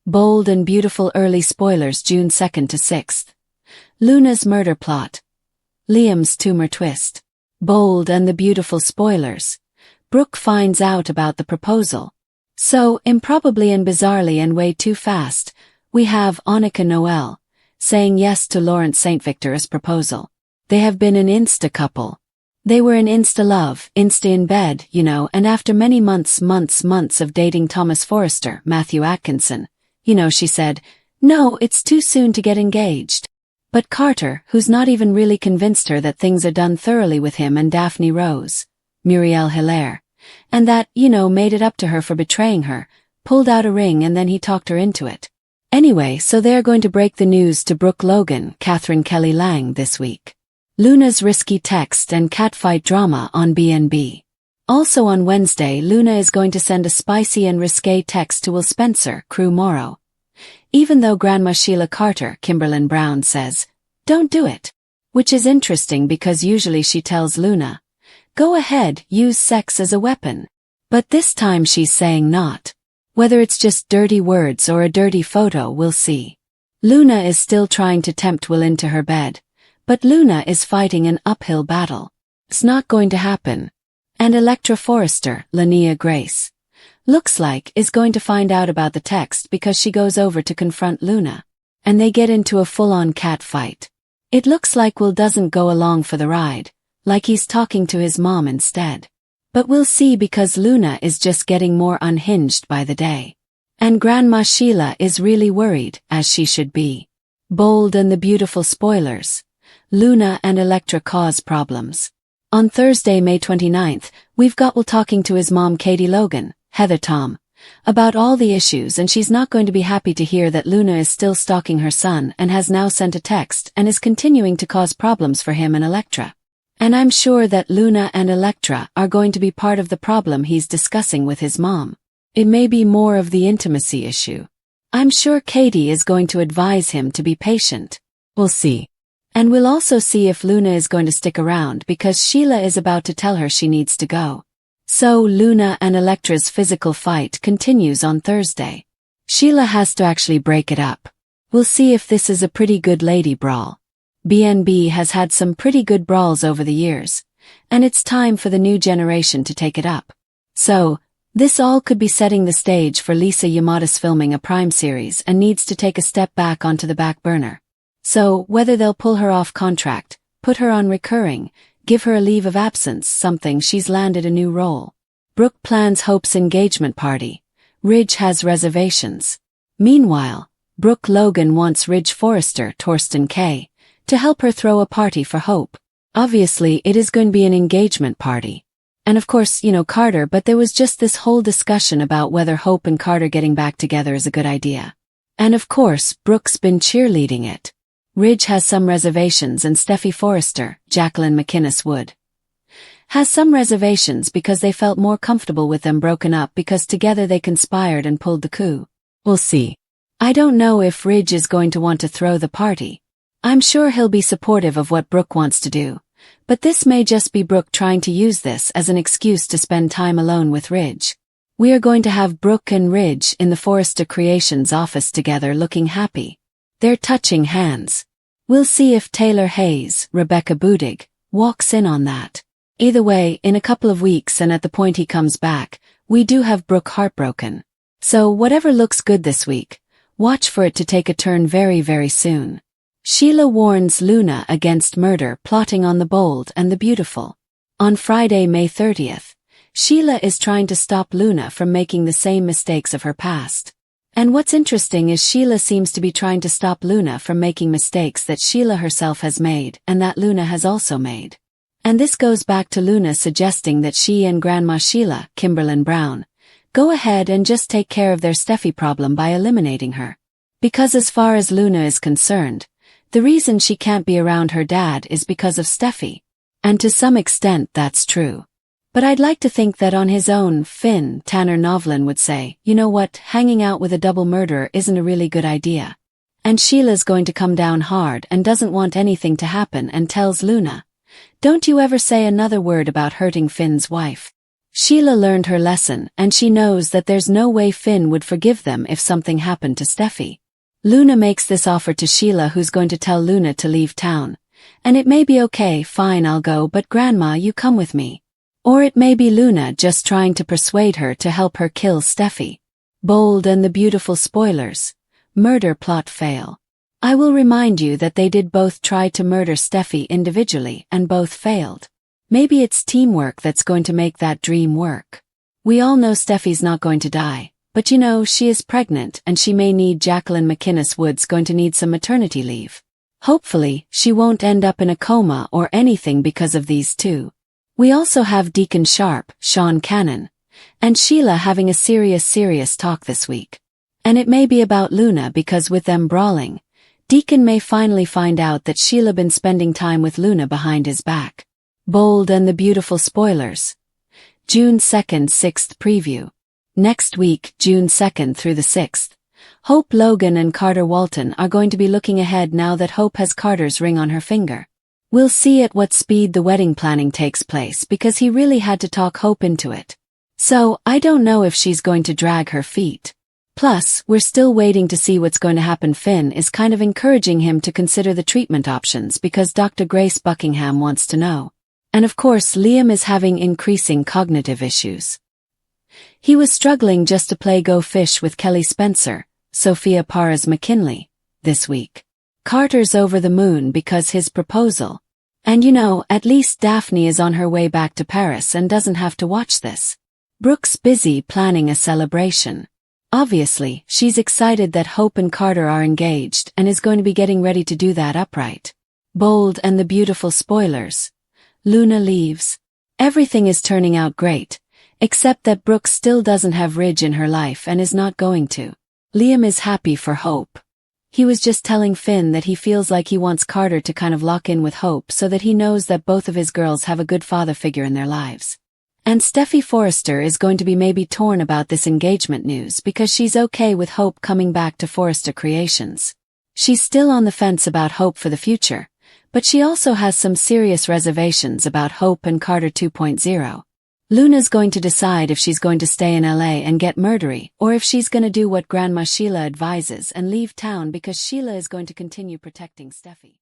Bold and beautiful early spoilers June 2nd to 6th. Luna's murder plot. Liam's tumor twist. Bold and the beautiful spoilers. Brooke finds out about the proposal. So, improbably and bizarrely and way too fast, we have Annika Noel saying yes to Lawrence St. Victor's proposal. They have been an Insta couple. They were in Insta love, Insta in bed, and after many months of dating Thomas Forrester, Matthew Atkinson, she said, no, it's too soon to get engaged. But Carter, who's not even really convinced her that things are done thoroughly with him and Daphne Rose, Muriel Hilaire, and that, made it up to her for betraying her, pulled out a ring and then he talked her into it. Anyway, so they're going to break the news to Brooke Logan, Catherine Kelly Lang this week. Luna's risky text and catfight drama on BNB. Also on Wednesday, Luna is going to send a spicy and risque text to Will Spencer, Crew Morrow. Even though Grandma Sheila Carter, Kimberlyn Brown, says, don't do it. Which is interesting because usually she tells Luna, go ahead, use sex as a weapon. But this time she's saying not. Whether it's just dirty words or a dirty photo, we'll see. Luna is still trying to tempt Will into her bed. But Luna is fighting an uphill battle. It's not going to happen. And Electra Forrester, Linnea Grace, looks like is going to find out about the text because she goes over to confront Luna. And they get into a full-on cat fight. It looks like Will doesn't go along for the ride, like he's talking to his mom instead. But we'll see because Luna is just getting more unhinged by the day. And Grandma Sheila is really worried, as she should be. Bold and the beautiful spoilers. Luna and Electra cause problems. On Thursday, May 29th, we've got Will talking to his mom Katie Logan, Heather Tom, about all the issues, and she's not going to be happy to hear that Luna is still stalking her son and has now sent a text and is continuing to cause problems for him and Electra. And I'm sure that Luna and Electra are going to be part of the problem he's discussing with his mom. It may be more of the intimacy issue. I'm sure Katie is going to advise him to be patient. We'll see. And we'll also see if Luna is going to stick around because Sheila is about to tell her she needs to go. So Luna and Electra's physical fight continues on Thursday. Sheila has to actually break it up. We'll see if this is a pretty good lady brawl. BNB has had some pretty good brawls over the years, and it's time for the new generation to take it up. So, this all could be setting the stage for Lisa Yamada's filming a Prime series and needs to take a step back onto the back burner. So, whether they'll pull her off contract, put her on recurring, give her a leave of absence, something, she's landed a new role. Brooke plans Hope's engagement party. Ridge has reservations. Meanwhile, Brooke Logan wants Ridge Forrester, Torsten K., to help her throw a party for Hope. Obviously, it is going to be an engagement party. And of course, Carter, but there was just this whole discussion about whether Hope and Carter getting back together is a good idea. And of course, Brooke's been cheerleading it. Ridge has some reservations and Steffi Forrester, Jacqueline McInnes Wood, has some reservations because they felt more comfortable with them broken up because together they conspired and pulled the coup. We'll see. I don't know if Ridge is going to want to throw the party. I'm sure he'll be supportive of what Brooke wants to do, but this may just be Brooke trying to use this as an excuse to spend time alone with Ridge. We are going to have Brooke and Ridge in the Forrester Creations office together looking happy. They're touching hands. We'll see if Taylor Hayes, Rebecca Budig, walks in on that. Either way, in a couple of weeks and at the point he comes back, we do have Brooke heartbroken. So whatever looks good this week, watch for it to take a turn very, very soon. Sheila warns Luna against murder plotting on the bold and the beautiful. On Friday, May 30th, Sheila is trying to stop Luna from making the same mistakes of her past. And what's interesting is Sheila seems to be trying to stop Luna from making mistakes that Sheila herself has made and that Luna has also made. And this goes back to Luna suggesting that she and Grandma Sheila, Kimberlyn Brown, go ahead and just take care of their Steffi problem by eliminating her. Because as far as Luna is concerned, the reason she can't be around her dad is because of Steffi. And to some extent that's true. But I'd like to think that on his own, Finn, Tanner Novlin would say, you know what, hanging out with a double murderer isn't a really good idea. And Sheila's going to come down hard and doesn't want anything to happen and tells Luna, don't you ever say another word about hurting Finn's wife. Sheila learned her lesson and she knows that there's no way Finn would forgive them if something happened to Steffi. Luna makes this offer to Sheila, who's going to tell Luna to leave town. And it may be okay, fine, I'll go, but Grandma, you come with me. Or it may be Luna just trying to persuade her to help her kill Steffi. Bold and the Beautiful spoilers. Murder plot fail. I will remind you that they did both try to murder Steffi individually and both failed. Maybe it's teamwork that's going to make that dream work. We all know Steffi's not going to die, but you know she is pregnant and she may need Jacqueline McInnes Wood's going to need some maternity leave. Hopefully, she won't end up in a coma or anything because of these two. We also have Deacon Sharp, Sean Cannon, and Sheila having a serious talk this week. And it may be about Luna because with them brawling, Deacon may finally find out that Sheila been spending time with Luna behind his back. Bold and the Beautiful spoilers. June 2nd 6th preview. Next week, June 2nd through the 6th, Hope Logan and Carter Walton are going to be looking ahead now that Hope has Carter's ring on her finger. We'll see at what speed the wedding planning takes place because he really had to talk Hope into it. So, I don't know if she's going to drag her feet. Plus, we're still waiting to see what's going to happen. Finn is kind of encouraging him to consider the treatment options because Dr. Grace Buckingham wants to know. And of course, Liam is having increasing cognitive issues. He was struggling just to play Go Fish with Kelly Spencer, Sophia Parras McKinley, this week. Carter's over the moon because his proposal. And you know, at least Daphne is on her way back to Paris and doesn't have to watch this. Brooke's busy planning a celebration. Obviously, she's excited that Hope and Carter are engaged and is going to be getting ready to do that upright. Bold and the Beautiful spoilers. Luna leaves. Everything is turning out great, except that Brooke still doesn't have Ridge in her life and is not going to. Liam is happy for Hope. He was just telling Finn that he feels like he wants Carter to kind of lock in with Hope so that he knows that both of his girls have a good father figure in their lives. And Steffi Forrester is going to be maybe torn about this engagement news because she's okay with Hope coming back to Forrester Creations. She's still on the fence about Hope for the future, but she also has some serious reservations about Hope and Carter 2.0. Luna's going to decide if she's going to stay in LA and get murdery or if she's going to do what Grandma Sheila advises and leave town because Sheila is going to continue protecting Steffi.